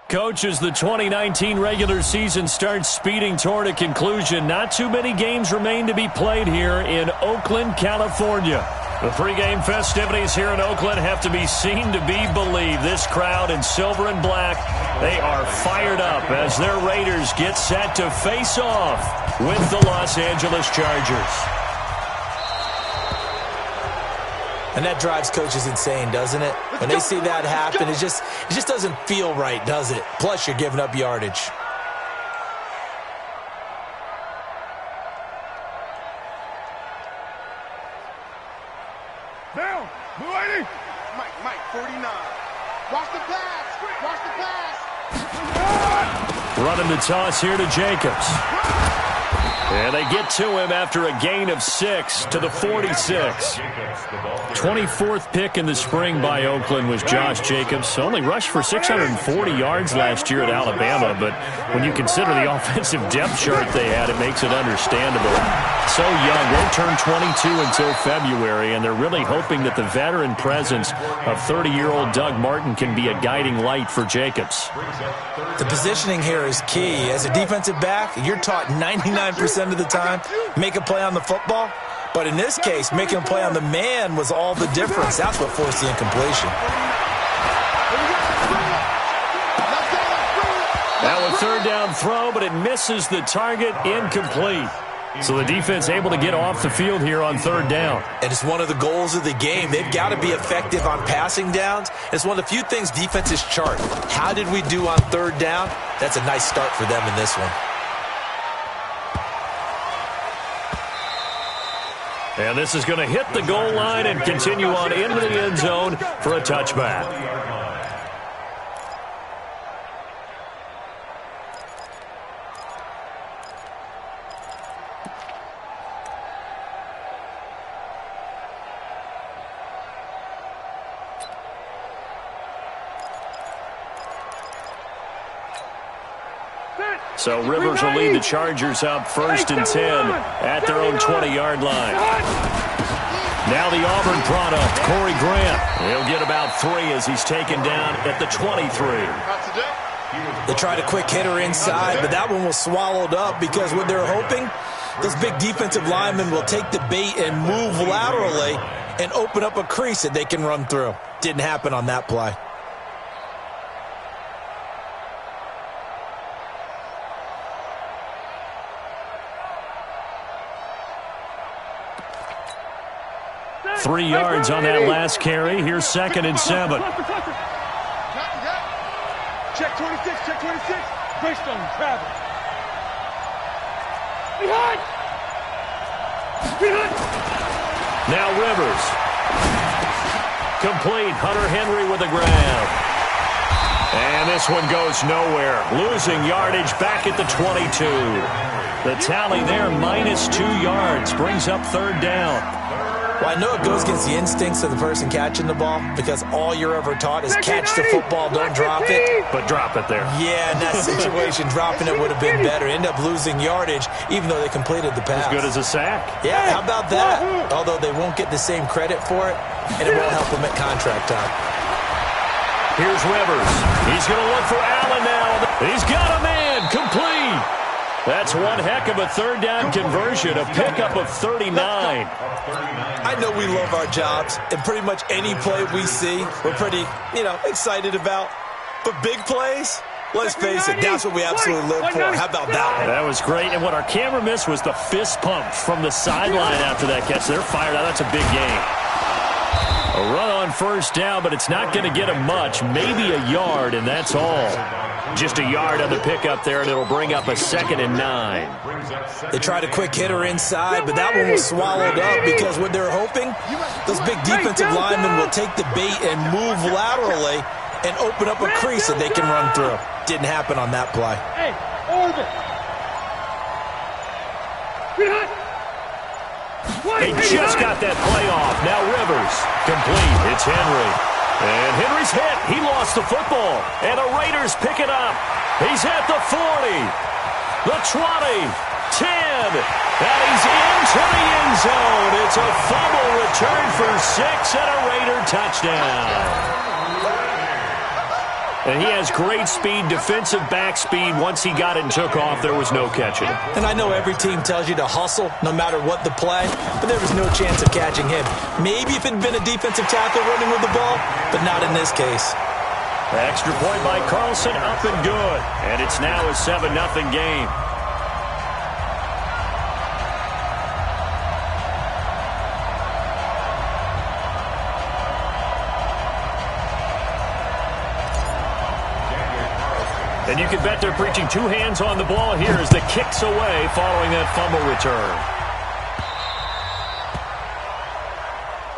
Coach, as the 2019 regular season starts speeding toward a conclusion, not too many games remain to be played here in Oakland, California. The pregame festivities here in Oakland have to be seen to be believed. This crowd in silver and black, they are fired up as their Raiders get set to face off with the Los Angeles Chargers. And that drives coaches insane, doesn't it? When they see that happen, it just doesn't feel right, does it? Plus, you're giving up yardage. Down, Mulaney. Mike, 49. Watch the pass. Watch the pass. Running the toss here to Jacobs. And they get to him after a gain of 6 to the 46. 24th pick in the spring by Oakland was Josh Jacobs. Only rushed for 640 yards last year at Alabama, but when you consider the offensive depth chart they had, it makes it understandable. So young, won't turn 22 until February, and they're really hoping that the veteran presence of 30-year-old Doug Martin can be a guiding light for Jacobs. The positioning here is key. As a defensive back, you're taught 99% of the time, make a play on the football. But in this case, making a play on the man was all the difference. That's what forced the incompletion. Now a third down throw, but it misses the target, incomplete. So the defense able to get off the field here on third down. And it's one of the goals of the game. They've got to be effective on passing downs. It's one of the few things defenses chart. How did we do on third down? That's a nice start for them in this one. And this is going to hit the goal line and continue on into the end zone for a touchback. So Rivers will lead the Chargers up 1st and 10 at their own 20-yard line. Now the Auburn product, Corey Grant. He'll get about 3 as he's taken down at the 23. They tried a quick hitter inside, but that one was swallowed up because what they're hoping, those big defensive linemen will take the bait and move laterally and open up a crease that they can run through. Didn't happen on that play. Three yards on that last carry. Here's 2nd and 7. Check 26, check 26. Greystone, travel. Behind! Now Rivers. Complete. Hunter Henry with a grab. And this one goes nowhere. Losing yardage back at the 22. The tally there, -2 yards. Brings up third down. Well, I know it goes against the instincts of the person catching the ball because all you're ever taught is catch the football, don't drop it. But drop it there. Yeah, in that situation, dropping it would have been better. End up losing yardage, even though they completed the pass. As good as a sack. Yeah, how about that? Although they won't get the same credit for it, and it won't help them at contract time. Here's Rivers. He's going to look for Allen now. He's got a man. Complete. That's one heck of a third down conversion, a pickup of 39. I know we love our jobs, and pretty much any play we see, we're pretty, excited about. But big plays, let's face it, that's what we absolutely live for. How about that one? That was great, and what our camera missed was the fist pump from the sideline after that catch. They're fired out. That's a big game. A run on first down, but it's not going to get him much, maybe a yard, and that's all. Just a yard on the pickup there, and it'll bring up a 2nd and 9. They tried a quick hitter inside, but that one was swallowed up because what they're hoping, those big defensive linemen will take the bait and move laterally and open up a crease that they can run through. Didn't happen on that play. Hey, over. They just got that play off. Now Rivers. Complete. It's Henry. And Henry's hit. He lost the football. And the Raiders pick it up. He's at the 40. The 20. 10. And he's into the end zone. It's a fumble return for 6 and a Raider touchdown. And he has great speed, defensive back speed. Once he got it and took off, there was no catching him. And I know every team tells you to hustle no matter what the play, but there was no chance of catching him. Maybe if it had been a defensive tackle running with the ball, but not in this case. Extra point by Carlson, up and good. And it's now a 7-0 game. And you can bet they're preaching two hands on the ball here as the kick's away following that fumble return.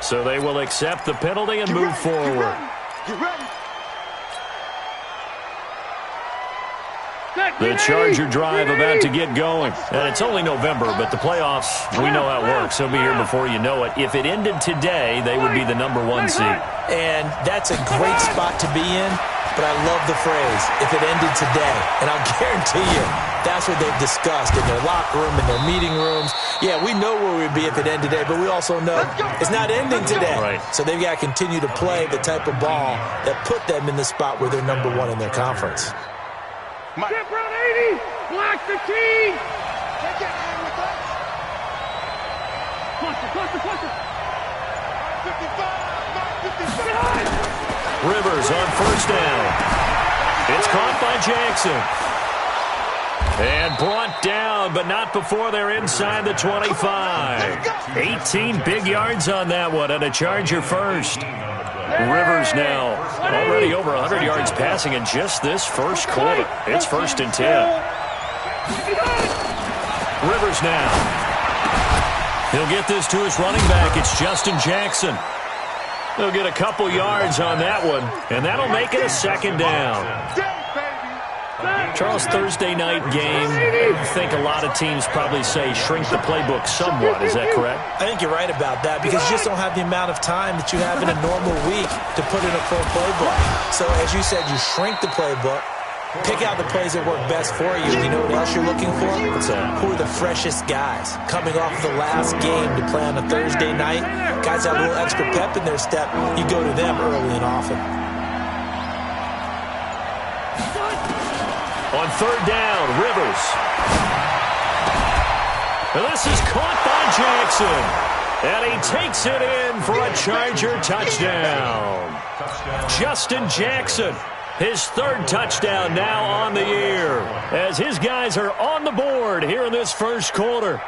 So they will accept the penalty and move forward. Get ready. The Charger drive about to get going. And it's only November, but the playoffs, we know how it works. They'll be here before you know it. If it ended today, they would be the #1 seed. And that's a great spot to be in, but I love the phrase, if it ended today. And I'll guarantee you, that's what they've discussed in their locker room, in their meeting rooms. Yeah, we know where we'd be if it ended today, but we also know it's not ending today. Right. So they've got to continue to play the type of ball that put them in the spot where they're #1 in their conference. Step round 80. Block the key. Take it in with us. Cluster. 55. Rivers on first down. It's caught by Jackson. And brought down, but not before they're inside the 25. 18 big yards on that one, and a Charger first. Rivers now already over 100 yards passing in just this first quarter. It's 1st and 10. Rivers now. He'll get this to his running back. It's Justin Jackson. He'll get a couple yards on that one, and that'll make it a 2nd down. Charles, Thursday night game, I think a lot of teams probably say shrink the playbook somewhat. Is that correct? I think you're right about that because you just don't have the amount of time that you have in a normal week to put in a full playbook. So, as you said, you shrink the playbook, pick out the plays that work best for you. You know what else you're looking for? What's that? Who are the freshest guys coming off the last game to play on a Thursday night? Guys have a little extra pep in their step. You go to them early and often. On 3rd down, Rivers. And this is caught by Jackson. And he takes it in for a Charger touchdown. Justin Jackson, his 3rd touchdown now on the year, as his guys are on the board here in this first quarter.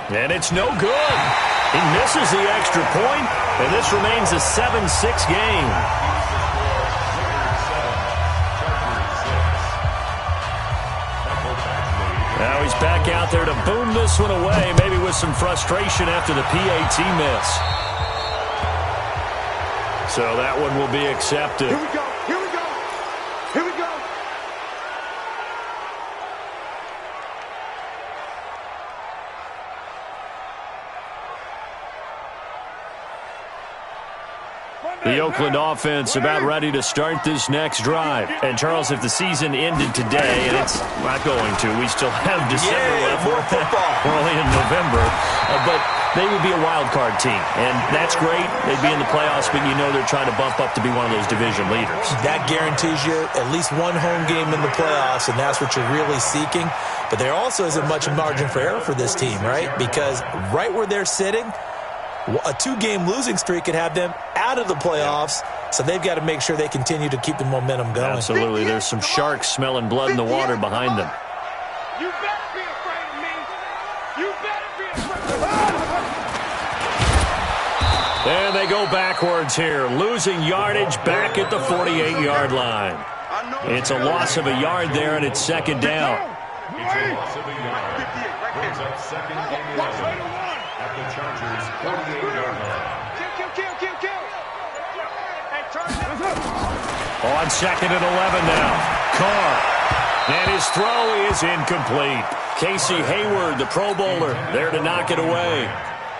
And it's no good. He misses the extra point, and this remains a 7-6 game. Now he's back out there to boom this one away, maybe with some frustration after the PAT miss. So that one will be accepted. Here we go. The Oakland offense about ready to start this next drive. And, Charles, if the season ended today, and it's not going to, we still have December left. More football. We're only in November. But they would be a wild card team. And that's great. They'd be in the playoffs, but you know they're trying to bump up to be one of those division leaders. That guarantees you at least one home game in the playoffs, and that's what you're really seeking. But there also isn't much margin for error for this team, right? Because right where they're sitting, a 2-game losing streak could have them out of the playoffs, so they've got to make sure they continue to keep the momentum going. Absolutely. There's some sharks smelling blood in the water behind them. You better be afraid of me. You better be afraid of me. And they go backwards here, losing yardage back at the 48-yard line. It's a loss of a yard there, and it's 2nd down. At the Chargers' 48-yard line. On 2nd and 11 now. Carr. And his throw is incomplete. Casey Hayward, the Pro Bowler, there to knock it away.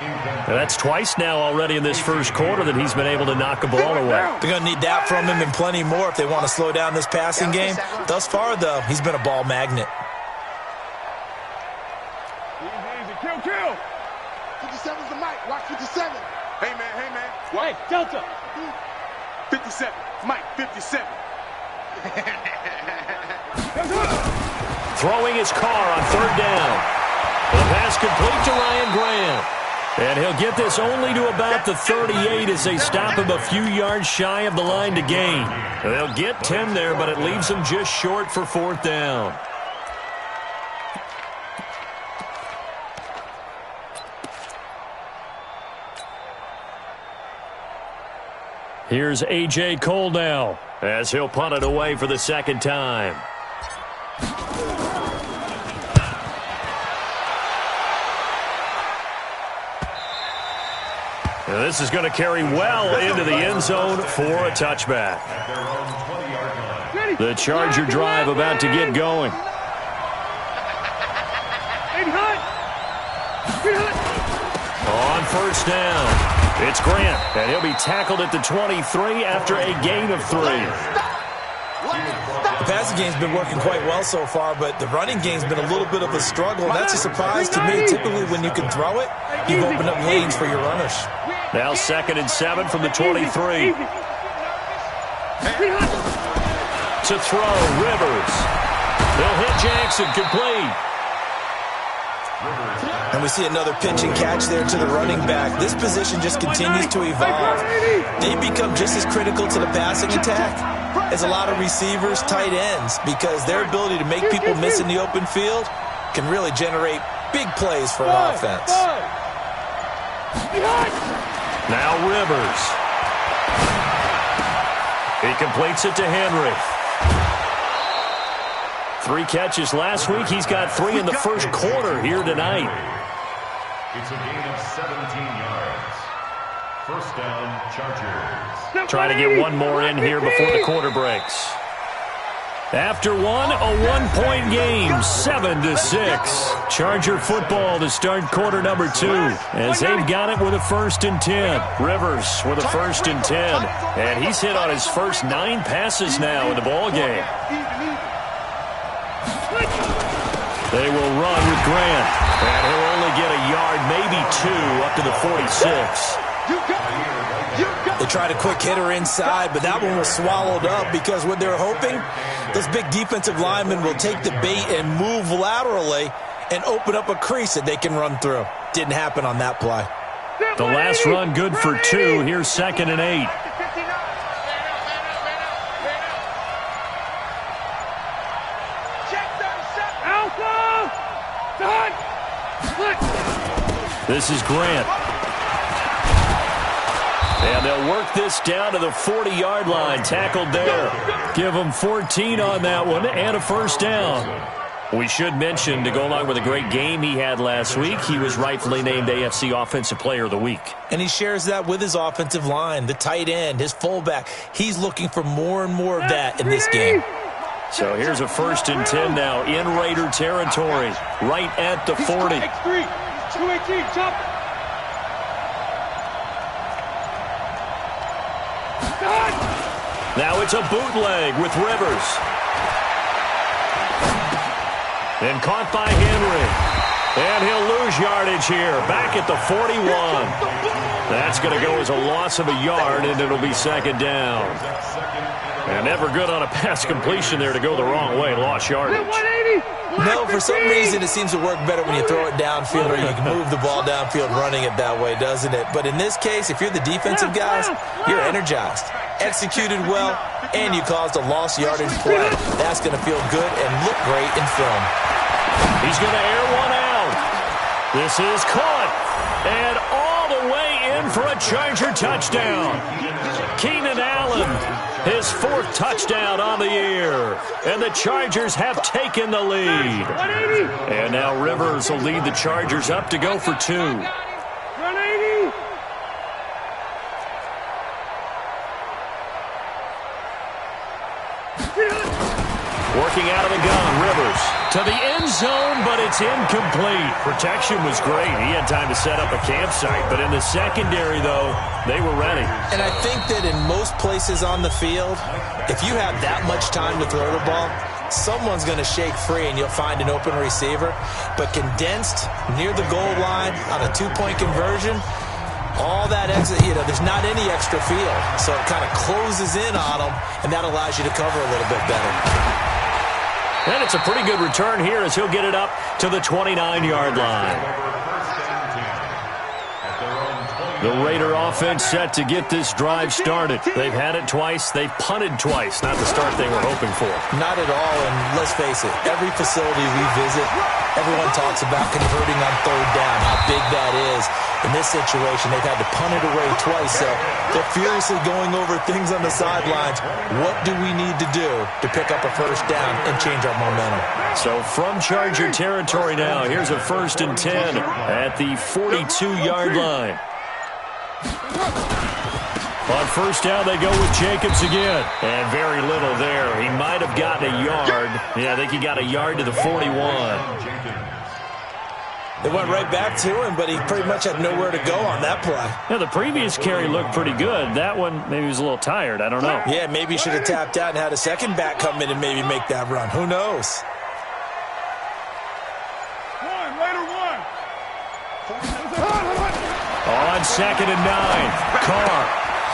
And that's twice now already in this first quarter that he's been able to knock a ball away. They're going to need that from him and plenty more if they want to slow down this passing game. Thus far, though, he's been a ball magnet. Kill. 57's the mic. Watch 57. Hey, man. Hey, Delta. 57. Mike, 57. Throwing his car on third down. The pass complete to Ryan Grant. And he'll get this only to about the 38 as they stop him a few yards shy of the line to gain. They'll get 10 there, but it leaves them just short for fourth down. Here's A.J. Cole now as he'll punt it away for the second time. And this is going to carry well into the end zone for a touchback. The Charger drive about to get going. On first down. It's Grant, and he'll be tackled at the 23 after a gain of 3. The passing game's been working quite well so far, but the running game's been a little bit of a struggle, and that's a surprise to me. Typically, when you can throw it, you've opened up lanes for your runners. Now 2nd and 7 from the 23. To throw, Rivers. They'll hit Jackson, complete. And we see another pitch and catch there to the running back. This position just continues to evolve. They become just as critical to the passing attack as a lot of receivers, tight ends, because their ability to make people miss in the open field can really generate big plays for an offense. Now Rivers. He completes it to Henry. 3 catches last week. He's got 3 in the first quarter here tonight. It's a gain of 17 yards. First down, Chargers. Trying to get one more in here before the quarter breaks. After one, a one-point game, 7-6. Charger football to start quarter number 2 as they've got it with a 1st and 10. Rivers with a 1st and 10. And he's hit on his first 9 passes now in the ball game. They will run with Grant. And he'll only get a yard, maybe 2, up to the 46. They tried a quick hitter inside, but that one was swallowed up because what they're hoping, those big defensive linemen will take the bait and move laterally and open up a crease that they can run through. Didn't happen on that play. The last run good for 2. Here's 2nd and 8. This is Grant. And they'll work this down to the 40-yard line. Tackled there. Give them 14 on that one and a first down. We should mention, to go along with a great game he had last week, he was rightfully named AFC Offensive Player of the Week. And he shares that with his offensive line, the tight end, his fullback. He's looking for more and more of that in this game. So here's a 1st and 10 now in Raider territory, right at the 40. Now it's a bootleg with Rivers. And caught by Henry. And he'll lose yardage here, back at the 41. That's going to go as a loss of a yard, and it'll be 2nd down. And never good on a pass completion there to go the wrong way, lost yardage. No, for some reason it seems to work better when you throw it downfield or you can move the ball downfield running it that way, doesn't it? But in this case, if you're the defensive guys, you're energized, executed well, and you caused a lost yardage play. That's going to feel good and look great in film. He's going to air one out. This is caught. And all the way in for a Charger touchdown. Keenan Allen, his 4th touchdown on the year. And the Chargers have taken the lead. And now Rivers will lead the Chargers up to go for 2. Working out of the gun, Rivers to the end zone, but it's incomplete. Protection was great. He had time to set up a campsite, but in the secondary, though, they were ready. And I think that in most places on the field, if you have that much time to throw the ball, someone's going to shake free and you'll find an open receiver. But condensed near the goal line on a 2-point conversion, All that extra, there's not any extra field. So it kind of closes in on them, and that allows you to cover a little bit better. And it's a pretty good return here as he'll get it up to the 29-yard line. The Raider offense set to get this drive started. They've had it twice. They've punted twice. Not the start they were hoping for. Not at all, and let's face it, every facility we visit, everyone talks about converting on third down, how big that is. In this situation, they've had to punt it away twice, so they're furiously going over things on the sidelines. What do we need to do to pick up a first down and change our momentum? So from Charger territory now, here's a 1st and 10 at the 42-yard line. On first down, they go with Jacobs again. And very little there. He might have gotten a yard. Yeah, I think he got a yard to the 41. They went right back to him, but he pretty much had nowhere to go on that play. Yeah, the previous carry looked pretty good. That one, maybe he was a little tired. I don't know. Yeah, maybe he should have tapped out and had a second back come in and maybe make that run. Who knows? On 2nd and 9, Carr.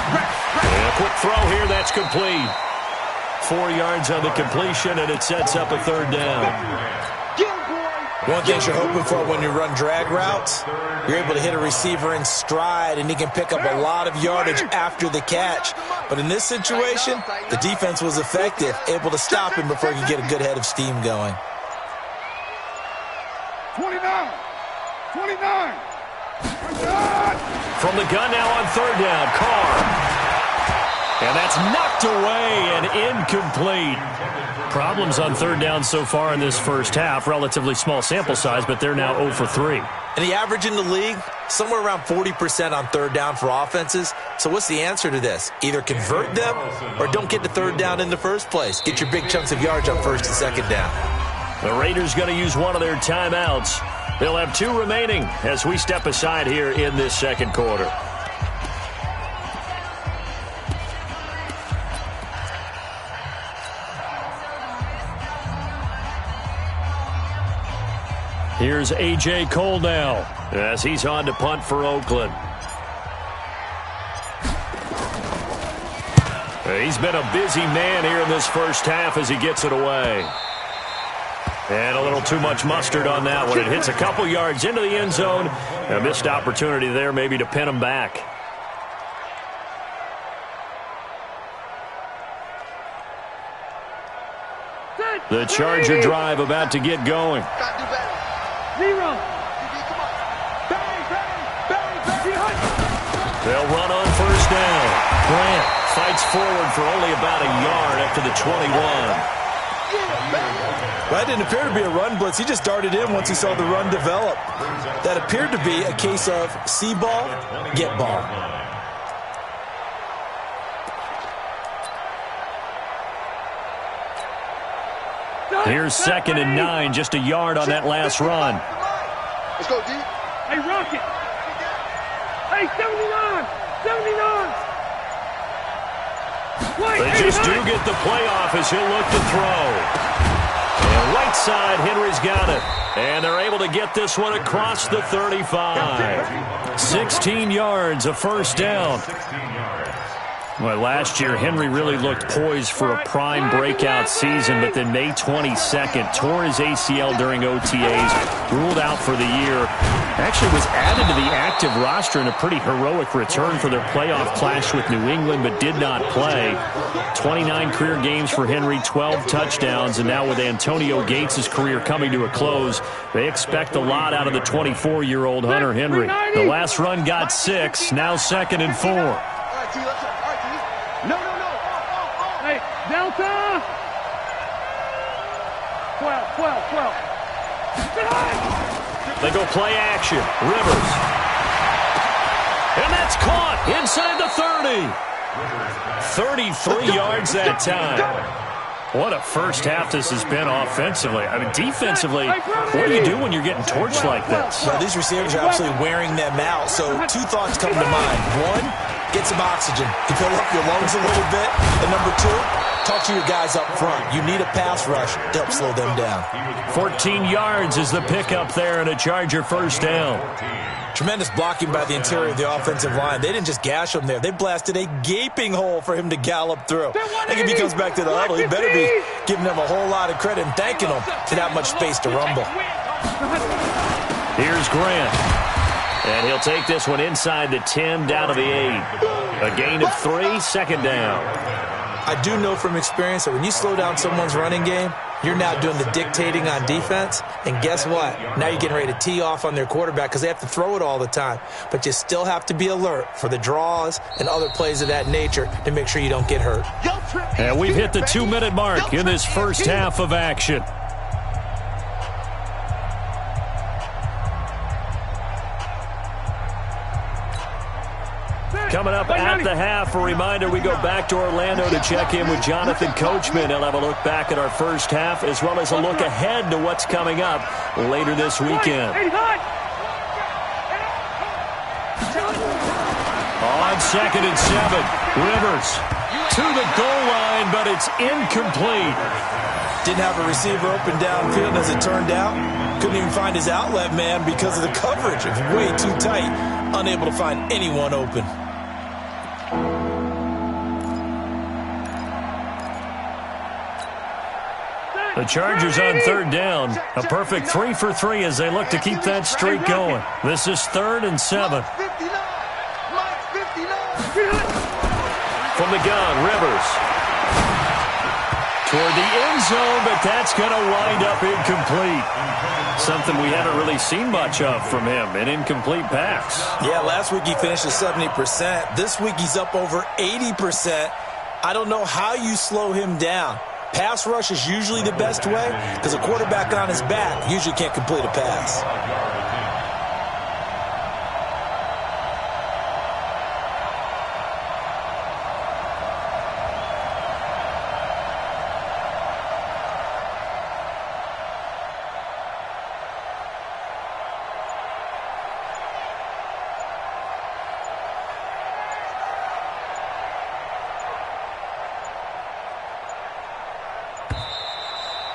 And a quick throw here, that's complete. 4 yards on the completion, and it sets up a 3rd down. One thing you're hoping for when you run drag routes, you're able to hit a receiver in stride, and he can pick up a lot of yardage after the catch. But in this situation, the defense was effective, able to stop him before he could get a good head of steam going. 29. From the gun now on 3rd down, Carr. And that's knocked away and incomplete. Problems on 3rd down so far in this first half. Relatively small sample size, but they're now 0 for 3. And the average in the league, somewhere around 40% on 3rd down for offenses. So what's the answer to this? Either convert them or don't get to 3rd down in the first place. Get your big chunks of yards on 1st and 2nd down. The Raiders going to use one of their timeouts. They'll have 2 remaining as we step aside here in this 2nd quarter. Here's A.J. Cole now as he's on to punt for Oakland. He's been a busy man here in this first half as he gets it away. And a little too much mustard on that one. It hits a couple yards into the end zone. A missed opportunity there maybe to pin him back. The Charger drive about to get going. Zero. They'll run on first down. Grant fights forward for only about a yard after the 21. That didn't appear to be a run blitz. He just darted in once he saw the run develop. That appeared to be a case of see ball, get ball. Here's 2nd and 9, just a yard on that last run. Let's go, D. Hey, Rocket. Hey, 79. 79. They just do get the playoff as he'll look to throw. And right side, Henry's got it. And they're able to get this one across the 35. 16 yards, a first down. Well, last year, Henry really looked poised for a prime breakout season, but then May 22nd, tore his ACL during OTAs, ruled out for the year. Actually was added to the active roster in a pretty heroic return for their playoff clash with New England, but did not play. 29 career games for Henry, 12 touchdowns, and now with Antonio Gates' career coming to a close, they expect a lot out of the 24-year-old Hunter Henry. The last run got 6, now 2nd and 4. No. Hey, Delta. 12. They go play action. Rivers. And that's caught inside the 30. 33 yards that time. What a first half this has been offensively. I mean, defensively, what do you do when you're getting torched like this? Well, these receivers are absolutely wearing them out. So 2 thoughts come to mind. One, Get some oxygen. You fill up your lungs a little bit. And number two, talk to your guys up front. You need a pass rush to help slow them down. 14 yards is the pickup there and a Charger first down. Tremendous blocking by the interior of the offensive line. They didn't just gash him there. They blasted a gaping hole for him to gallop through. I think if he comes back to the huddle, he better be giving them a whole lot of credit and thanking them for that much space to rumble. Here's Grant. And he'll take this one inside the 10, down to the 8. A gain of 3, second down. I do know from experience that when you slow down someone's running game, you're now doing the dictating on defense. And guess what? Now you're getting ready to tee off on their quarterback because they have to throw it all the time. But you still have to be alert for the draws and other plays of that nature to make sure you don't get hurt. And we've hit the 2-minute mark in this first half of action. Coming up at the half, a reminder, we go back to Orlando to check in with Jonathan Coachman. He'll have a look back at our first half as well as a look ahead to what's coming up later this weekend. On 2nd and 7, Rivers to the goal line, but it's incomplete. Didn't have a receiver open downfield as it turned out. Couldn't even find his outlet man because of the coverage. It was way too tight. Unable to find anyone open. The Chargers on 3rd down. A perfect 3 for 3 as they look to keep that streak going. This is 3rd and 7. From the gun, Rivers. Toward the end zone, but that's going to wind up incomplete. Something we haven't really seen much of from him, an incomplete pass. Yeah, last week he finished at 70%. This week he's up over 80%. I don't know how you slow him down. Pass rush is usually the best way because a quarterback on his back usually can't complete a pass.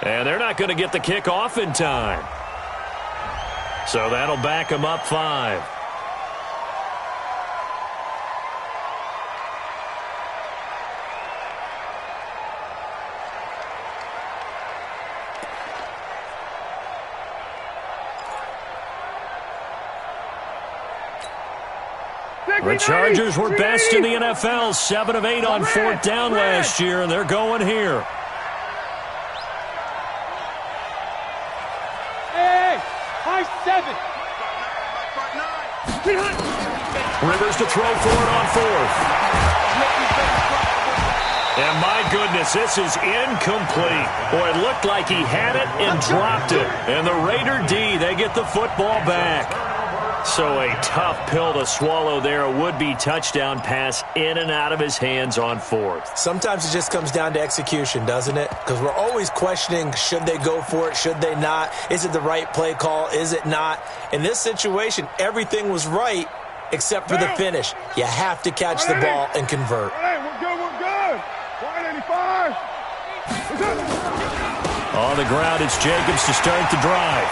And they're not going to get the kick off in time. So that'll back them up 5. The Chargers were best in the NFL, 7 of 8 on 4th down last year, and they're going here. Rivers to throw for it on 4th. And my goodness, this is incomplete. Boy, it looked like he had it and dropped it. And the Raider D, they get the football back. So a tough pill to swallow there. A would-be touchdown pass in and out of his hands on 4th. Sometimes it just comes down to execution, doesn't it? Because we're always questioning, should they go for it, should they not? Is it the right play call, is it not? In this situation, everything was right except for the finish. You have to catch the ball and convert. We're good. 185. On the ground, it's Jacobs to start the drive.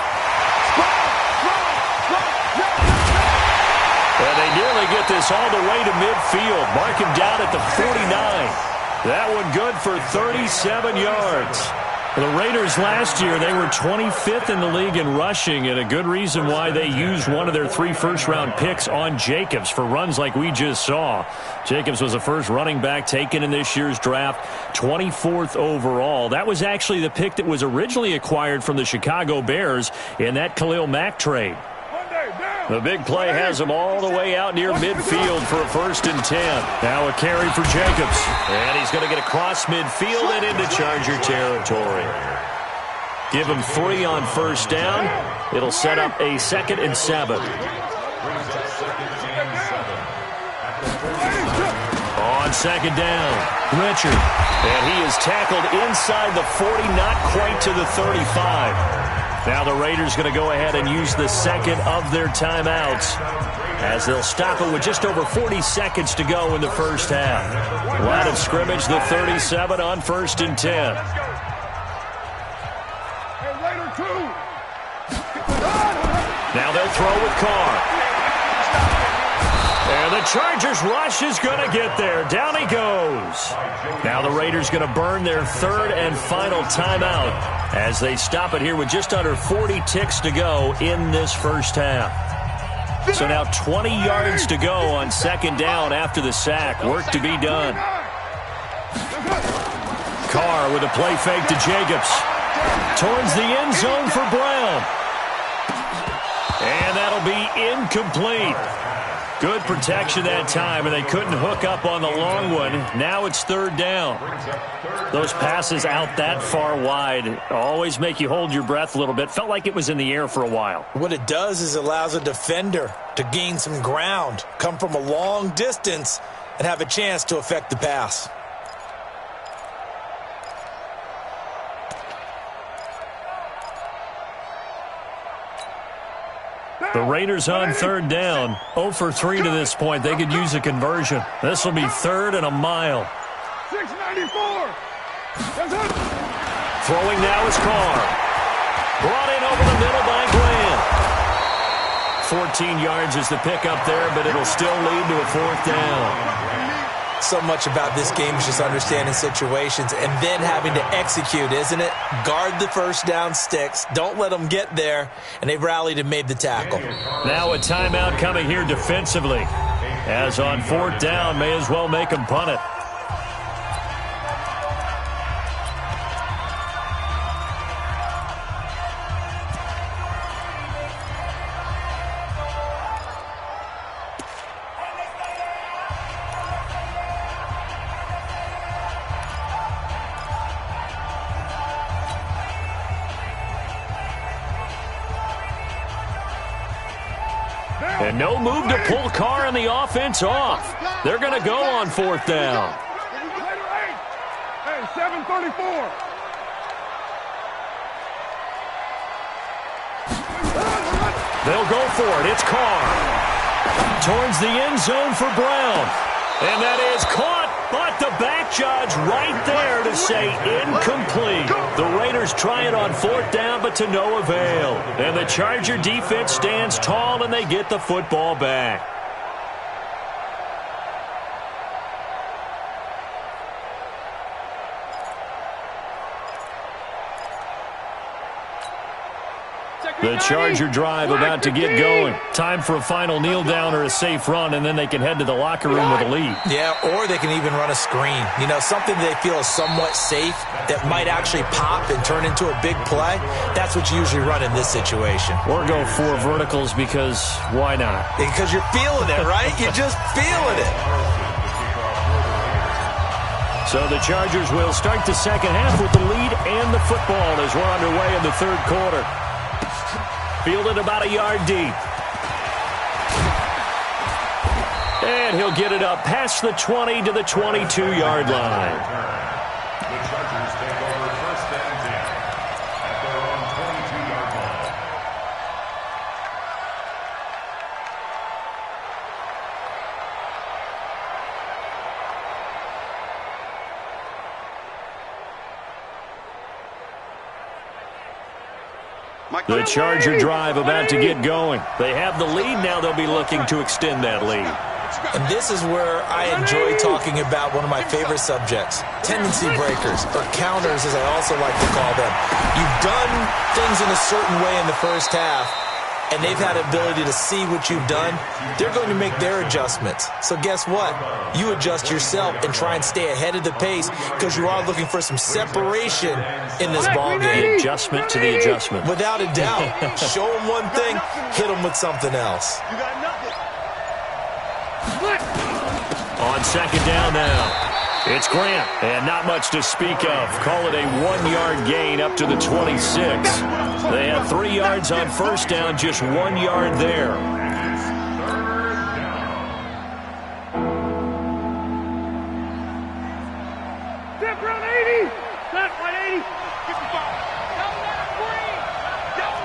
And they nearly get this all the way to midfield. Mark him down at the 49. That one good for 37 yards. The Raiders last year, they were 25th in the league in rushing, and a good reason why they used one of their 3 first-round picks on Jacobs for runs like we just saw. Jacobs was the first running back taken in this year's draft, 24th overall. That was actually the pick that was originally acquired from the Chicago Bears in that Khalil Mack trade. The big play has him all the way out near midfield for a 1st and 10. Now a carry for Jacobs. And he's going to get across midfield and into Charger territory. Give him 3 on 1st down. It'll set up a 2nd and 7. On 2nd down, Richard. And he is tackled inside the 40, not quite to the 35. Now the Raiders going to go ahead and use the second of their timeouts as they'll stop it with just over 40 seconds to go in the first half. Line of scrimmage, the 37 on 1st and 10. Now they'll throw with Carr. And the Chargers rush is going to get there. Down he goes. Now the Raiders going to burn their third and final timeout as they stop it here with just under 40 ticks to go in this first half. So now 20 yards to go on second down after the sack. Work to be done. Carr with a play fake to Jacobs. Towards the end zone for Brown. And that'll be incomplete. Good protection that time, and they couldn't hook up on the long one. Now it's third down. Those passes out that far wide always make you hold your breath a little bit. Felt like it was in the air for a while. What it does is it allows a defender to gain some ground, come from a long distance, and have a chance to affect the pass. The Raiders on third down. 0 for 3 to this point. They could use a conversion. This will be third and a mile. 694. Throwing now is Carr. Brought in over the middle by Graham. 14 yards is the pickup there, but it'll still lead to a fourth down. So much about this game is just understanding situations and then having to execute, isn't it? Guard the first down sticks. Don't let them get there. And they've rallied and made the tackle. Now a timeout coming here defensively. As on fourth down, may as well make them punt it. And no move to pull Carr and the offense off. They're going to go on fourth down. Hey, 734. They'll go for it. It's Carr. Towards the end zone for Brown. And that is caught, but the back judge right there to say incomplete. The Raiders try it on fourth down, but to no avail. And the Charger defense stands tall, and they get the football back. The Charger drive about to get going. Time for a final kneel down or a safe run, and then they can head to the locker room with a lead. Yeah, or they can even run a screen. You know, something they feel is somewhat safe that might actually pop and turn into a big play. That's what you usually run in this situation. Or go 4 verticals because why not? Because you're feeling it, right? You're just feeling it. So the Chargers will start the second half with the lead and the football as we're underway in the third quarter. Fielded about a yard deep. And he'll get it up past the 20 to the 22-yard line. The Chargers take over first and 10 at their own 22-yard line. The Charger drive about to get going. They have the lead now. They'll be looking to extend that lead. And this is where I enjoy talking about one of my favorite subjects, tendency breakers, or counters as I also like to call them. You've done things in a certain way in the first half, and they've had the ability to see what you've done. They're going to make their adjustments. So guess what? You adjust yourself and try and stay ahead of the pace because you are looking for some separation in this ball game. Adjustment to the adjustment. Without a doubt. Show them one thing, hit them with something else. You got nothing. On second down now. It's Grant, and not much to speak of. Call it a 1-yard gain up to the 26. They had 3 yards on first down, just 1 yard there. Step run 80. Step 180. Get the ball. Don't let him breathe. Don't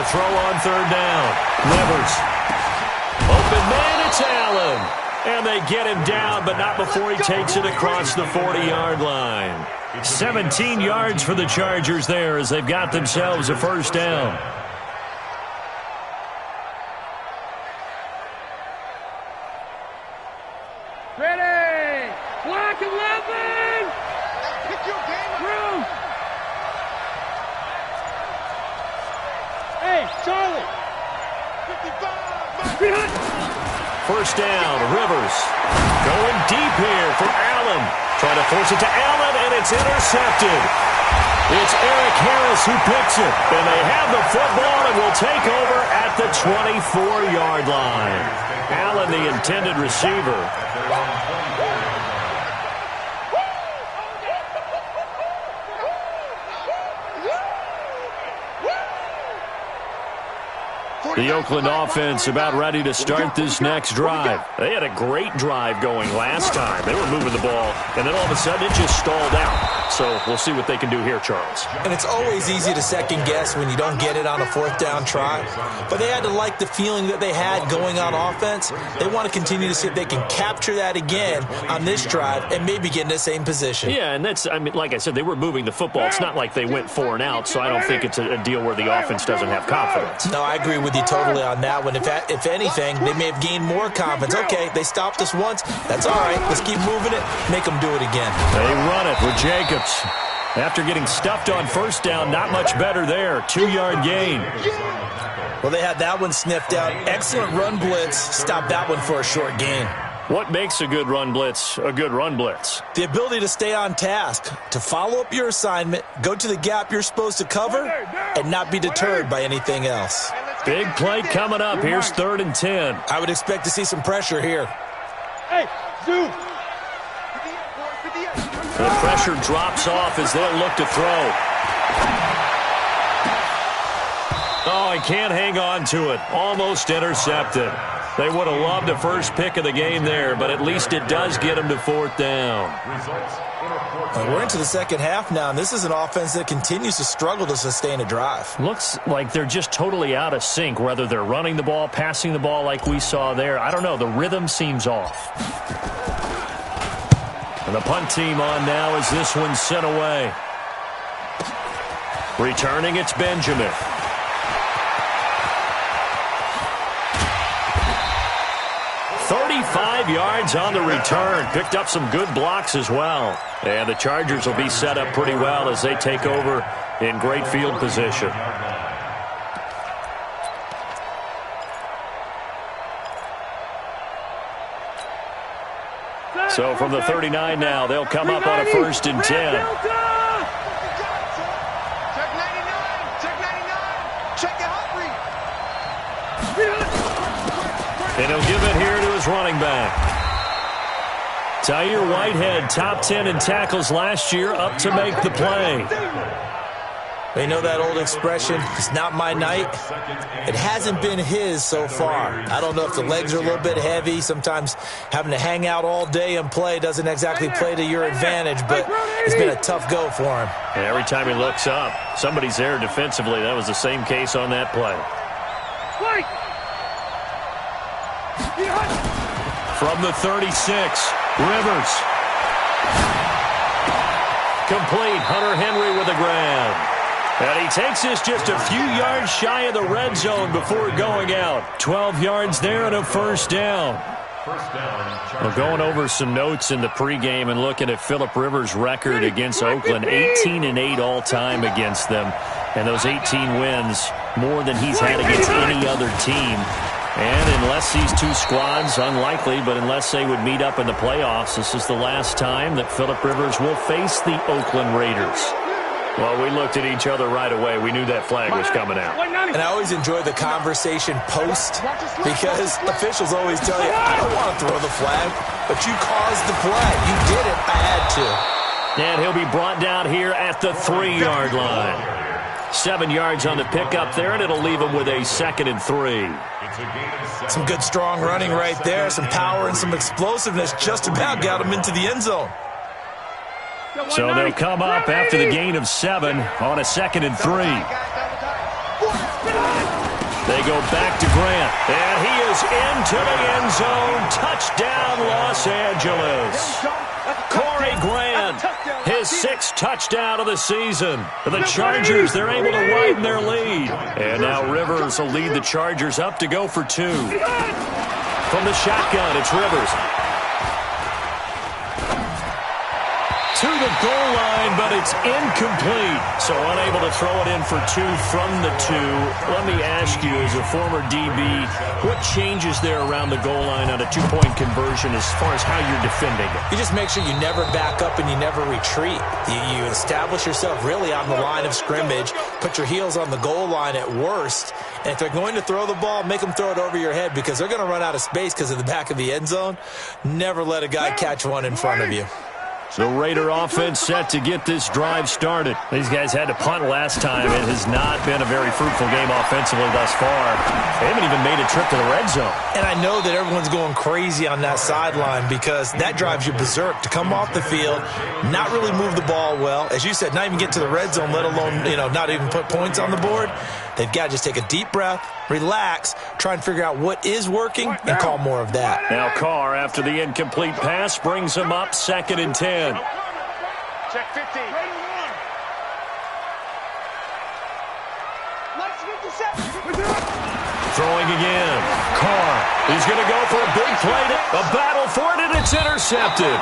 to throw on third down. Rivers. Open man, it's Allen. And they get him down, but not before he takes it across the 40-yard line. 17 yards for the Chargers there as they've got themselves a first down. Ready! Block 11! Pick your game through! Hey, Charlie! 55! First down, Rivers. Going deep here for Allen. Trying to force it to Allen, and it's intercepted. It's Eric Harris who picks it. And they have the football and will take over at the 24-yard line. Allen, the intended receiver. The Oakland offense about ready to start this next drive. They had a great drive going last time. They were moving the ball, and then all of a sudden it just stalled out. So we'll see what they can do here, Charles. And it's always easy to second guess when you don't get it on a fourth down try. But they had to like the feeling that they had going on offense. They want to continue to see if they can capture that again on this drive and maybe get in the same position. Yeah, and that's, I mean, like I said, they were moving the football. It's not like they went 4 and out, so I don't think it's a deal where the offense doesn't have confidence. No, I agree with you totally on that one. If anything, they may have gained more confidence. Okay, they stopped us once. That's all right. Let's keep moving it. Make them do it again. They run it with Jacobs. After getting stuffed on first down, not much better there. 2-yard gain. Well, they had that one sniffed out. Excellent run blitz. Stopped that one for a short gain. What makes a good run blitz a good run blitz? The ability to stay on task, to follow up your assignment, go to the gap you're supposed to cover, and not be deterred by anything else. Big play coming up. Here's 3rd and 10. I would expect to see some pressure here. Hey, zoom! The pressure drops off as they'll look to throw. Oh, he can't hang on to it. Almost intercepted. They would have loved a first pick of the game there, but at least it does get them to 4th down. We're into the second half now, and this is an offense that continues to struggle to sustain a drive. Looks like they're just totally out of sync, whether they're running the ball, passing the ball like we saw there. I don't know. The rhythm seems off. And the punt team on now as this one's sent away. Returning, it's Benjamin. Five yards on the return. Picked up some good blocks as well. And the Chargers will be set up pretty well as they take over in great field position. So from the 39 now, they'll come up on a 1st and 10. Check 99! Check 99! Check it out, And he'll give it here to his running back. Tyre Whitehead, top 10 in tackles last year, up to make the play. They know that old expression, it's not my night. It hasn't been his so far. I don't know if the legs are a little bit heavy. Sometimes having to hang out all day and play doesn't exactly play to your advantage, but it's been a tough go for him. And every time he looks up, somebody's there defensively. That was the same case on that play. From the 36, Rivers. Complete. Hunter Henry with a grab. And he takes this just a few yards shy of the red zone before going out. 12 yards there and a first down. Well, going over some notes in the pregame and looking at Phillip Rivers' record against Oakland, 18-8 all-time against them. And those 18 wins, more than he's had against any other team. And unless these two squads, unlikely, but unless they would meet up in the playoffs, this is the last time that Phillip Rivers will face the Oakland Raiders. Well, we looked at each other right away. We knew that flag was coming out. And I always enjoy the conversation post because officials always tell you, I don't want to throw the flag, but you caused the play. You did it. I had to. And he'll be brought down here at the 3-yard line. 7 yards on the pickup there, and it'll leave him with a 2nd and 3. Some good, strong running right there. Some power and some explosiveness just about got him into the end zone. So they'll come up after the gain of 7 on a 2nd and 3. They go back to Grant, and he is into the end zone. Touchdown, Los Angeles. Corey Grant, his 6th touchdown of the season. The Chargers, they're able to widen their lead. And now Rivers will lead the Chargers up to go for 2. From the shotgun, it's Rivers. To the goal line, but it's incomplete. So unable to throw it in for 2 from the 2. Let me ask you, as a former DB, what changes there around the goal line on a 2-point conversion as far as how you're defending it? You just make sure you never back up and you never retreat. You establish yourself really on the line of scrimmage, put your heels on the goal line at worst, and if they're going to throw the ball, make them throw it over your head because they're going to run out of space because of the back of the end zone. Never let a guy catch one in front of you. The Raider offense set to get this drive started. These guys had to punt last time. It has not been a very fruitful game offensively thus far. They haven't even made a trip to the red zone. And I know that everyone's going crazy on that sideline because that drives you berserk to come off the field, not really move the ball well. As you said, not even get to the red zone, let alone, not even put points on the board. They've got to just take a deep breath, relax, try and figure out what is working, and call more of that. Now Carr, after the incomplete pass, brings him up 2nd and 10. Check 50. Throwing again. Carr, he's going to go for a big play. A battle for it, and it's intercepted.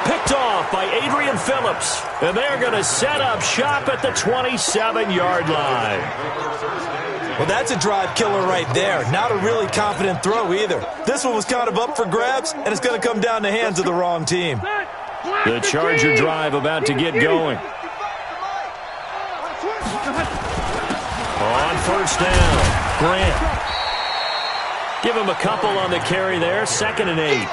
Picked off by Adrian Phillips. And they're going to set up shop at the 27-yard line. Well, that's a drive killer right there. Not a really confident throw either. This one was kind of up for grabs, and it's going to come down the hands of the wrong team. The Charger drive about to get going. On 1st down, Grant. Give him a couple on the carry there. 2nd and 8.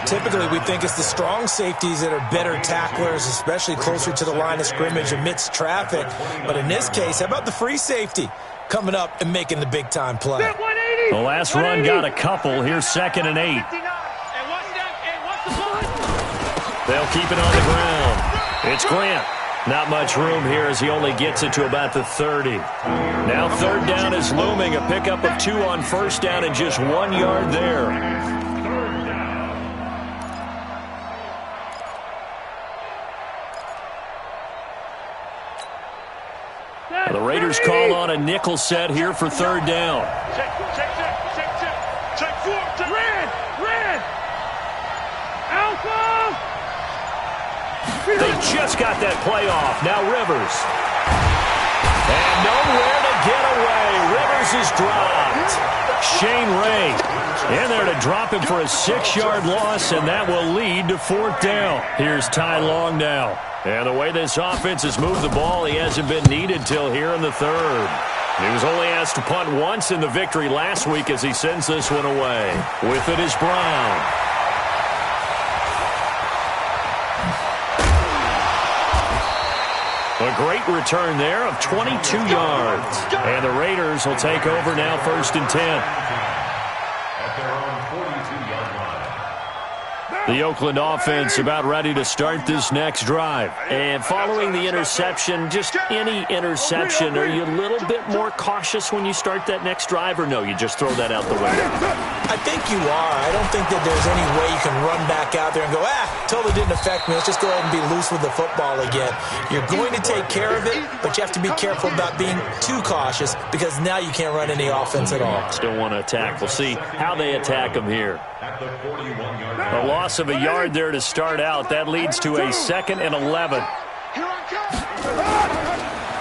Typically, we think it's the strong safeties that are better tacklers, especially closer to the line of scrimmage amidst traffic. But in this case, how about the free safety coming up and making the big-time play? The last run got a couple. Here's 2nd and 8. They'll keep it on the ground. It's Grant. Not much room here as he only gets it to about the 30. Now 3rd down is looming. A pickup of 2 on 1st down and just 1 yard there. The Raiders call on a nickel set here for 3rd down. Check 4. Red. Alpha. They just got that play off. Now Rivers. And nowhere to get away. Rivers is dropped. Shane Ray in there to drop him for a 6-yard loss, and that will lead to 4th down. Here's Ty Long now. And the way this offense has moved the ball, he hasn't been needed till here in the 3rd. He was only asked to punt once in the victory last week as he sends this one away. With it is Brown. A great return there of 22 yards. And the Raiders will take over now 1st and 10. At their own 42-yard line. The Oakland offense about ready to start this next drive. And following the interception, just any interception, are you a little bit more cautious when you start that next drive, or no, you just throw that out the window? I think you are. I don't think that there's any way you can run back out there and go, totally didn't affect me. Let's just go ahead and be loose with the football again. You're going to take care of it, but you have to be careful about being too cautious because now you can't run any offense at all. Still want to attack. We'll see how they attack them here. A loss of a yard there to start out. That leads to a 2nd and 11.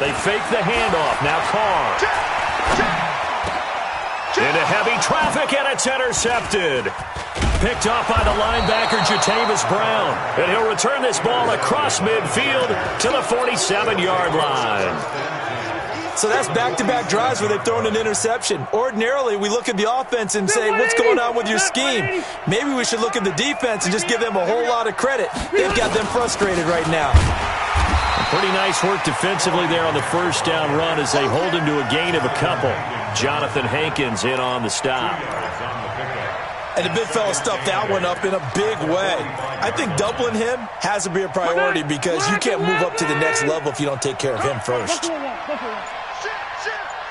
They fake the handoff. Now Carr. Into heavy traffic, and it's intercepted. Picked off by the linebacker, Jatavis Brown. And he'll return this ball across midfield to the 47-yard line. So that's back-to-back drives where they've thrown an interception. Ordinarily, we look at the offense and say, what's going on with your scheme? Maybe we should look at the defense and just give them a whole lot of credit. They've got them frustrated right now. Pretty nice work defensively there on the 1st down run as they hold him to a gain of a couple. Jonathan Hankins in on the stop. And the big fella stuffed that one up in a big way. I think doubling him has to be a priority because you can't move up to the next level if you don't take care of him first.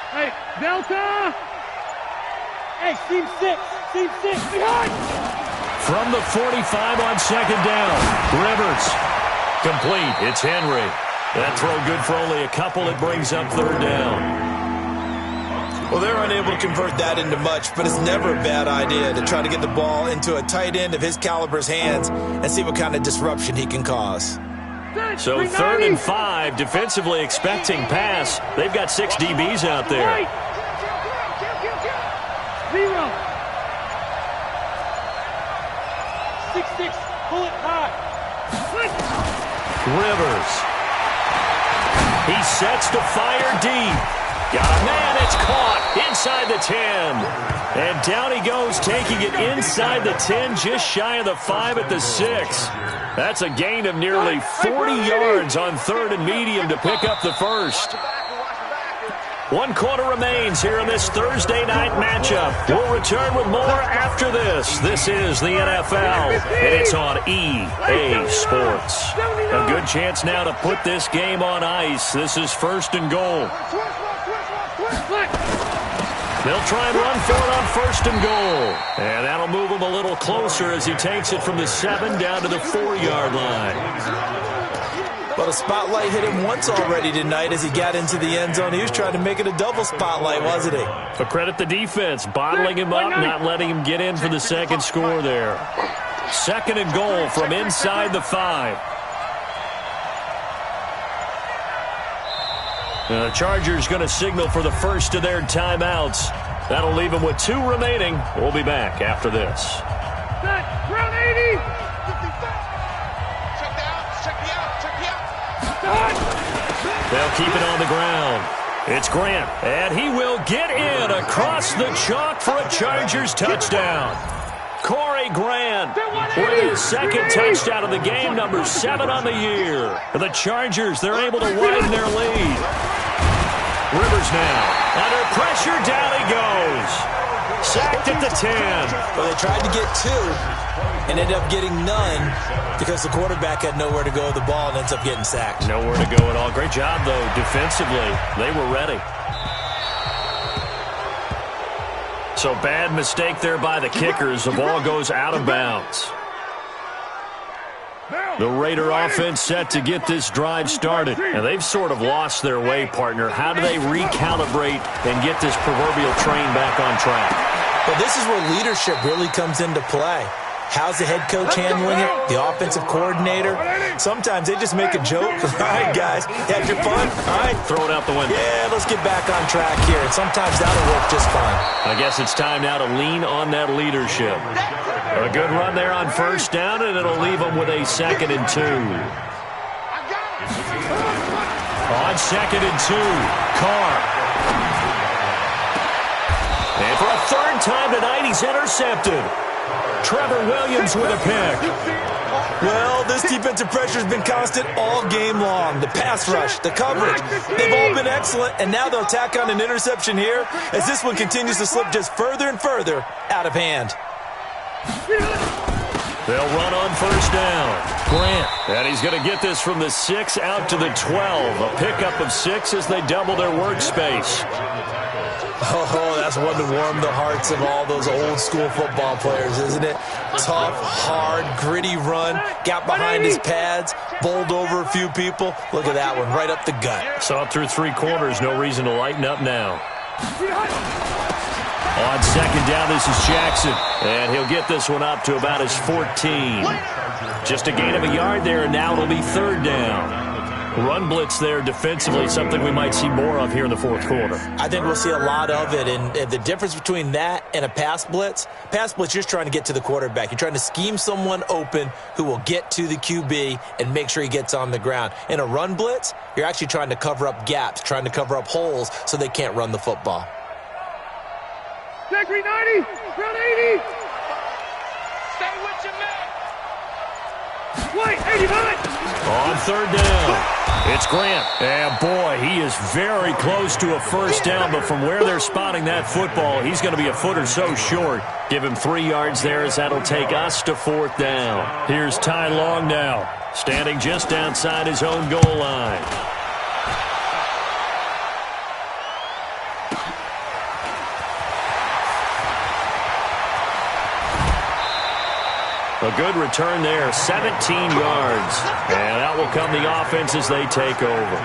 Hey, Delta! Hey, team 6! Team 6! Behind! From the 45 on second down. Rivers. Complete. It's Henry. That throw good for only a couple. It brings up third down. Well, they're unable to convert that into much, but it's never a bad idea to try to get the ball into a tight end of his caliber's hands and see what kind of disruption he can cause. So 3rd and 5, defensively expecting pass. They've got 6 DBs out there. 0. 6-6, pull it high. Rivers. He sets to fire deep. Got a man, it's caught inside the 10. And down he goes, taking it inside the 10, just shy of the 5 at the 6. That's a gain of nearly 40 yards on 3rd and medium to pick up the first. 1 quarter remains here in this Thursday night matchup. We'll return with more after this. This is the NFL, and it's on EA Sports. A good chance now to put this game on ice. This is 1st and goal. They'll try and run for it on 1st and goal. And that'll move him a little closer as he takes it from the 7 down to the 4-yard line. Well, the spotlight hit him once already tonight as he got into the end zone. He was trying to make it a double spotlight, wasn't he? But credit the defense, bottling him up, not letting him get in for the second score there. 2nd and goal from inside the 5. The Chargers going to signal for the first of their timeouts. That'll leave them with 2 remaining. We'll be back after this. Set, round 80! They'll keep it on the ground. It's Grant, and he will get in across the chalk for a Chargers touchdown. Corey Grant with his 2nd touchdown of the game, number 7 on the year. For the Chargers, they're able to widen their lead. Rivers now under pressure, down he goes. Sacked at the 10. Well, they tried to get 2 and ended up getting none because the quarterback had nowhere to go with the ball and ends up getting sacked. Nowhere to go at all. Great job, though, defensively. They were ready. So bad mistake there by the kickers. The ball goes out of bounds. The Raider offense set to get this drive started. And they've sort of lost their way, partner. How do they recalibrate and get this proverbial train back on track? Well, this is where leadership really comes into play. How's the head coach handling it? The offensive coordinator? Sometimes they just make a joke. All right, guys, had your fun? All right. Throw it out the window. Yeah, let's get back on track here. And sometimes that'll work just fine. I guess it's time now to lean on that leadership. A good run there on 1st down, and it'll leave them with a 2nd and 2. On 2nd and 2, Carr. And for a 3rd time tonight, he's intercepted. Trevor Williams with a pick. Well, this defensive pressure has been constant all game long. The pass rush, the coverage, they've all been excellent, and now they'll tack on an interception here as this one continues to slip just further and further out of hand. They'll run on 1st down. Grant, and he's going to get this from the 6 out to the 12. A pickup of 6 as they double their workspace. Oh, that's one to warm the hearts of all those old school football players, isn't it? Tough, hard, gritty run, got behind his pads, bowled over a few people. Look at that one, right up the gut. Saw it through 3 quarters, no reason to lighten up now. On 2nd down, this is Jackson, and he'll get this one up to about his 14. Just a gain of a yard there, and now it'll be 3rd down. Run blitz there defensively, something we might see more of here in the 4th quarter. I think we'll see a lot of it, and the difference between that and a pass blitz, you're just trying to get to the quarterback. You're trying to scheme someone open who will get to the QB and make sure he gets on the ground. In a run blitz, you're actually trying to cover up gaps, trying to cover up holes so they can't run the football. Zachary 90, round 80. Stay with your man. White, 89. On 3rd down, it's Grant. And boy, he is very close to a 1st down, but from where they're spotting that football, he's going to be a foot or so short. Give him 3 yards there as that'll take us to 4th down. Here's Ty Long now, standing just outside his own goal line. A good return there, 17 yards. And out will come the offense as they take over.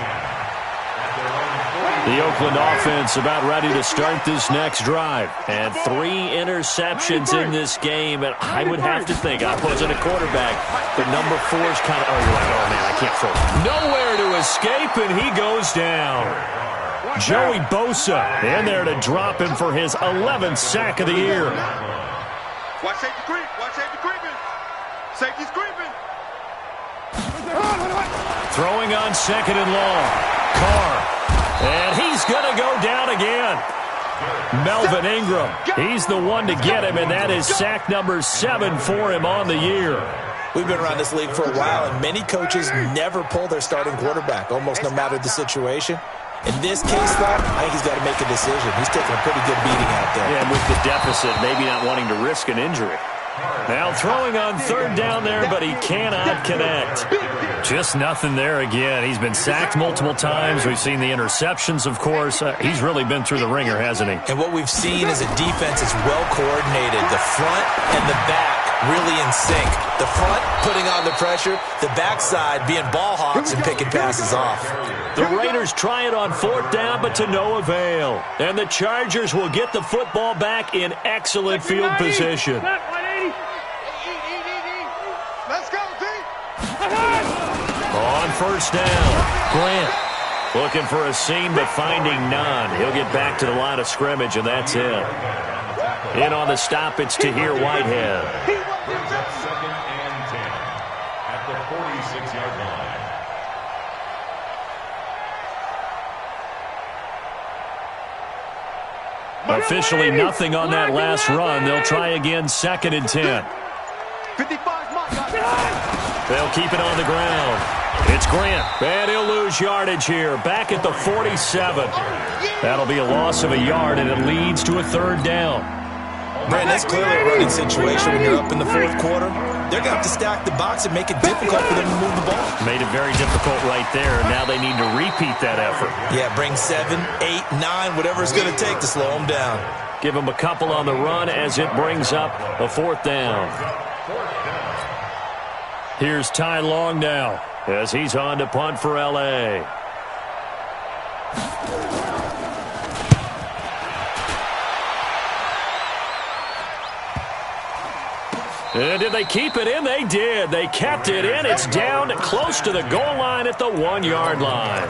The Oakland offense about ready to start this next drive. And 3 interceptions in this game. And I would have to think, I wasn't a quarterback, but number 4 is kind of, you're like, oh, man, I can't throw it. Nowhere to escape, and he goes down. Joey Bosa in there to drop him for his 11th sack of the year. Watch safety creep. Watch safety creeping. Safety's creeping. Throwing on 2nd and long. Carr. And he's going to go down again. Melvin Ingram. He's the one to get him, and that is sack number 7 for him on the year. We've been around this league for a while, and many coaches never pull their starting quarterback, almost no matter the situation. In this case, though, I think he's got to make a decision. He's taking a pretty good beating out there. Yeah, with the deficit, maybe not wanting to risk an injury. Now throwing on 3rd down there, but he cannot connect. Just nothing there again. He's been sacked multiple times. We've seen the interceptions, of course. He's really been through the ringer, hasn't he? And what we've seen is a defense that's well coordinated. The front and the back really in sync. The front putting on the pressure, the backside being ball hawks and picking passes off. The Raiders try it on 4th down, but to no avail. And the Chargers will get the football back in excellent field position. Let's go, D. On 1st down, Grant looking for a seam but finding none. He'll get back to the line of scrimmage, and that's it. In on the stop, it's Tahir Whitehead. 2nd and 10 at the 46-yard line. Officially nothing on that last run. They'll try again 2nd and 10. 55 mark. They'll keep it on the ground. It's Grant, and he'll lose yardage here. Back at the 47. That'll be a loss of a yard, and it leads to a 3rd down. Man, that's clearly a running situation when you're up in the 4th quarter. They're going to have to stack the box and make it difficult for them to move the ball. Made it very difficult right there, and now they need to repeat that effort. Yeah, bring 7, 8, 9, whatever it's going to take to slow them down. Give them a couple on the run as it brings up a 4th down. Here's Ty Long now as he's on to punt for L.A. And did they keep it in? They did. They kept it in. It's down close to the goal line at the 1-yard line.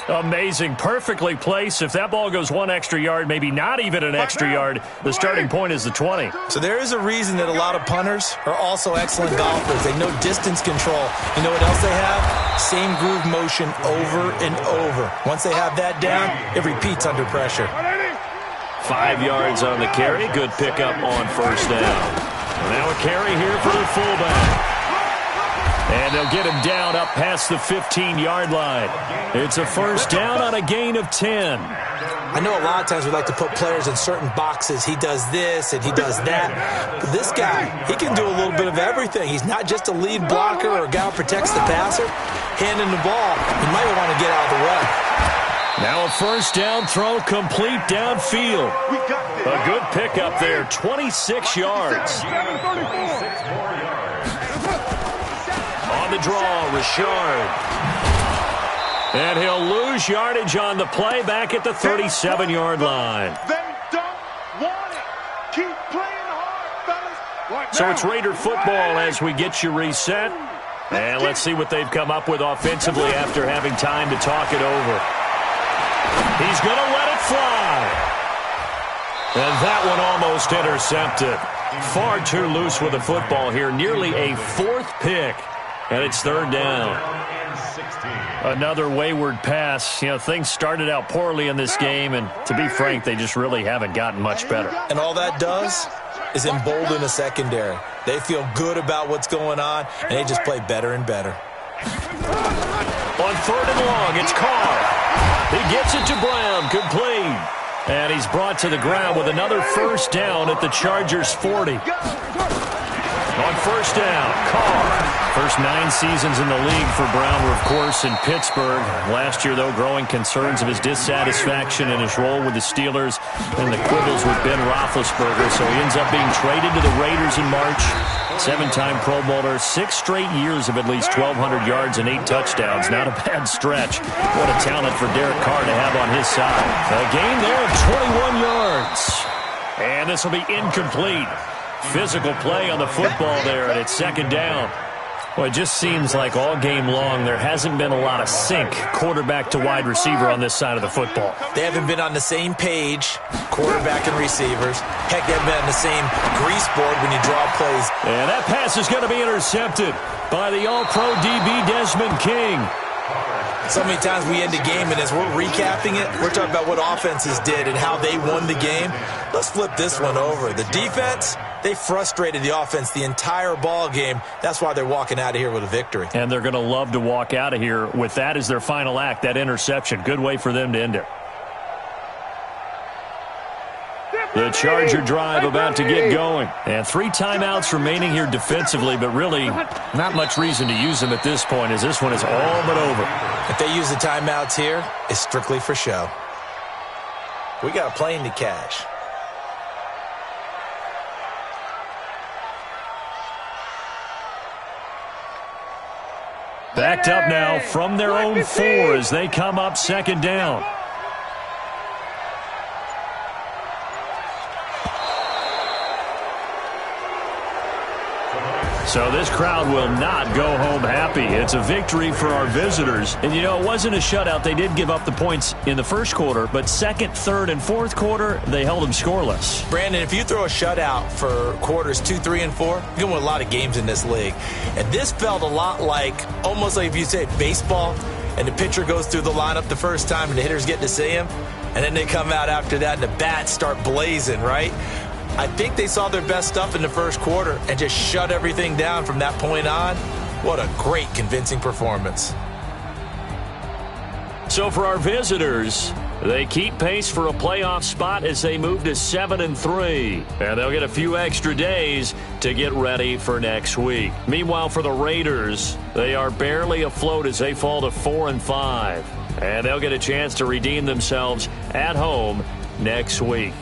Amazing. Perfectly placed. If that ball goes 1 extra yard, maybe not even an extra yard, the starting point is the 20. So there is a reason that a lot of punters are also excellent golfers. They know distance control. You know what else they have? Same groove motion over and over. Once they have that down, it repeats under pressure. 5 yards on the carry. Good pickup on 1st down. Now a carry here for the fullback. And they'll get him down up past the 15-yard line. It's a 1st down on a gain of 10. I know a lot of times we like to put players in certain boxes. He does this and he does that. But this guy, he can do a little bit of everything. He's not just a lead blocker or a guy who protects the passer. Handing the ball, he might want to get out of the way. Now a 1st down throw complete downfield. A good pickup there, 26 yards. On the draw, Richard. And he'll lose yardage on the play back at the 37-yard line. They don't want it. Keep playing hard, fellas. So it's Raider football as we get you reset. And let's see what they've come up with offensively after having time to talk it over. He's going to let it fly. And that one almost intercepted. Far too loose with the football here. Nearly a 4th pick. And it's 3rd down. Another wayward pass. You know, things started out poorly in this game, and to be frank, they just really haven't gotten much better. And all that does is embolden the secondary. They feel good about what's going on, and they just play better and better. On 3rd and long, it's Carr. He gets it to Brown, complete. And he's brought to the ground with another 1st down at the Chargers' 40. On 1st down, Carr. First 9 seasons in the league for Brown were, of course, in Pittsburgh. Last year, though, growing concerns of his dissatisfaction in his role with the Steelers and the quibbles with Ben Roethlisberger. So he ends up being traded to the Raiders in March. Seven-time Pro Bowler, 6 straight years of at least 1,200 yards and 8 touchdowns. Not a bad stretch. What a talent for Derek Carr to have on his side. A gain there of 21 yards. And this will be incomplete. Physical play on the football there, and it's second down. Well, it just seems like all game long there hasn't been a lot of sync quarterback to wide receiver on this side of the football. They haven't been on the same page, quarterback and receivers. Heck, they haven't been on the same grease board when you draw plays. And that pass is going to be intercepted by the All-Pro DB Desmond King. So many times we end the game, and as we're recapping it, we're talking about what offenses did and how they won the game. Let's flip this one over. The defense, they frustrated the offense the entire ball game. That's why they're walking out of here with a victory. And they're going to love to walk out of here with that as their final act, that interception. Good way for them to end it. The Charger drive about to get going. And 3 timeouts remaining here defensively, but really not much reason to use them at this point, as this one is all but over. If they use the timeouts here, it's strictly for show. We got a plane to catch. Backed up now from their own 4 as they come up second down. So this crowd will not go home happy. It's a victory for our visitors. And, you know, it wasn't a shutout. They did give up the points in the first quarter, but second, third, and fourth quarter, they held them scoreless. Brandon, if you throw a shutout for quarters 2, 3, and 4, you're going to win a lot of games in this league. And this felt a lot like, almost like if you say baseball, and the pitcher goes through the lineup the first time, and the hitters get to see him, and then they come out after that, and the bats start blazing, right? I think they saw their best stuff in the first quarter and just shut everything down from that point on. What a great, convincing performance. So for our visitors, they keep pace for a playoff spot as they move to 7-3. And they'll get a few extra days to get ready for next week. Meanwhile, for the Raiders, they are barely afloat as they fall to 4-5. And they'll get a chance to redeem themselves at home next week.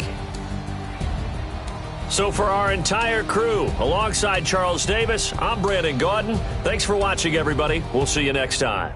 So for our entire crew, alongside Charles Davis, I'm Brandon Gaudin. Thanks for watching, everybody. We'll see you next time.